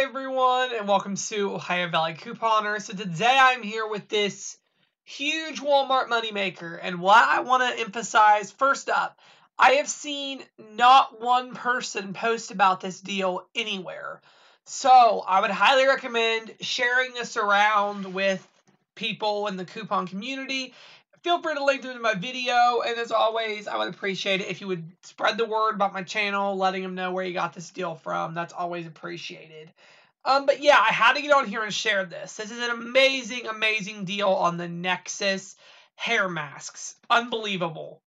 Hi everyone, and welcome to Ohio Valley Couponer. So today I'm here with this huge Walmart moneymaker, and what I want to emphasize first up, I have seen not one person post about this deal anywhere. So I would highly recommend sharing this around with people in the coupon community. Feel free to link them to my video, and as always, I would appreciate it if you would spread the word about my channel, letting them know where you got this deal from. That's always appreciated. But yeah, I had to get on here and share this. This is an amazing, amazing deal on the Nexus hair masks. Unbelievable.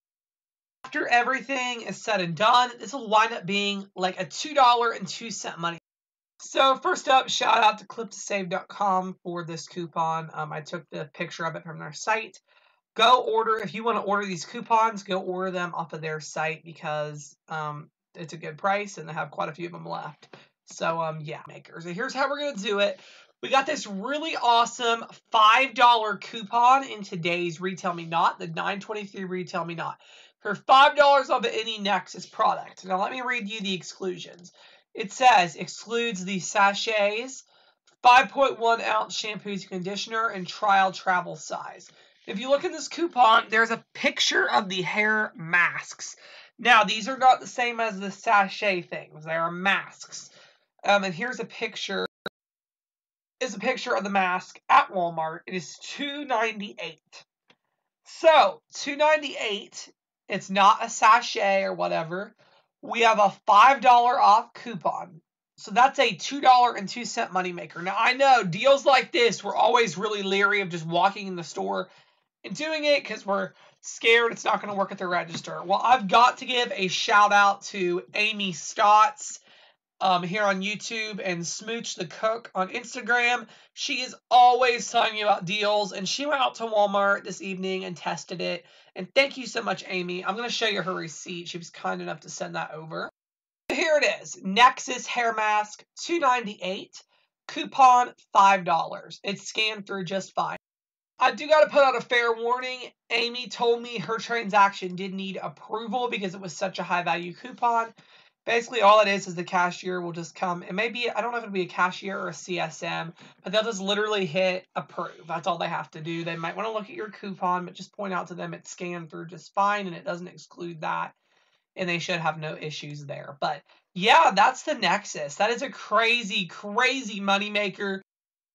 After everything is said and done, this will wind up being like a $2.02 money. So first up, shout out to clip2save.com for this coupon. I took the picture of it from their site. Go order, if you want to order these coupons, go order them off of their site because it's a good price and they have quite a few of them left. So, yeah, makers. And here's how we're going to do it. We got this really awesome $5 coupon in today's Retail Me Not, the $9.23 Retail Me Not, for $5 off of any Nexus product. Now, let me read you the exclusions. It says, excludes the sachets, 5.1 ounce shampoos and conditioner, and trial travel size. If you look at this coupon, there's a picture of the hair masks. Now, these are not the same as the sachet things. They are masks. And here's a picture. Is a picture of the mask at Walmart. It is $2.98. So, $2.98. It's not a sachet or whatever. We have a $5 off coupon. So that's a $2.02 moneymaker. Now, I know deals like this, we're always really leery of just walking in the store and doing it because we're scared it's not going to work at the register. Well, I've got to give a shout out to Amy Stotts here on YouTube and Smooch the Cook on Instagram. She is always telling me about deals, and she went out to Walmart this evening and tested it. And thank you so much, Amy. I'm going to show you her receipt. She was kind enough to send that over. Here it is. Nexus hair mask, $2.98. Coupon, $5. It's scanned through just fine. I do got to put out a fair warning. Amy told me her transaction did need approval because it was such a high value coupon. Basically, all it is the cashier will just come. It may be, I don't know if it'll be a cashier or a CSM, but they'll just literally hit approve. That's all they have to do. They might want to look at your coupon, but just point out to them it's scanned through just fine and it doesn't exclude that. And they should have no issues there. But yeah, that's the Nexus. That is a crazy, crazy moneymaker.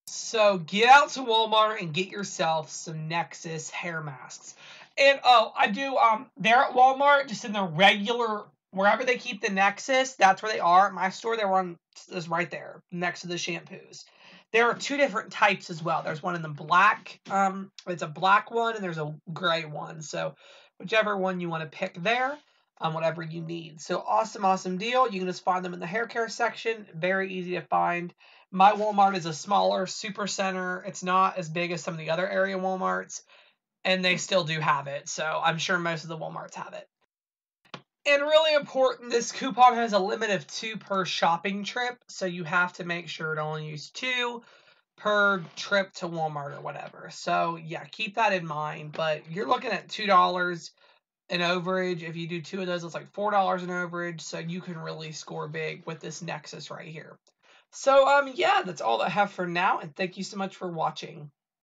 So get out to Walmart and get yourself some Nexus hair masks. And oh, I do, they're at Walmart, just in the regular, wherever they keep the Nexus, that's where they are. At my store, they're on, is right there, next to the shampoos. There are two different types as well. There's one in the black, it's a black one, and there's a gray one. So whichever one you want to pick there, whatever you need. So awesome, awesome deal. You can just find them in the hair care section. Very easy to find. My Walmart is a smaller super center. It's not as big as some of the other area Walmarts, and they still do have it. So I'm sure most of the Walmarts have it. And really important, this coupon has a limit of 2 per shopping trip. So you have to make sure to only use 2 per trip to Walmart or whatever. So yeah, keep that in mind. But you're looking at $2 an overage. If you do 2 of those, it's like $4 an overage. So you can really score big with this Nexus right here. So, yeah, that's all I have for now, and thank you so much for watching.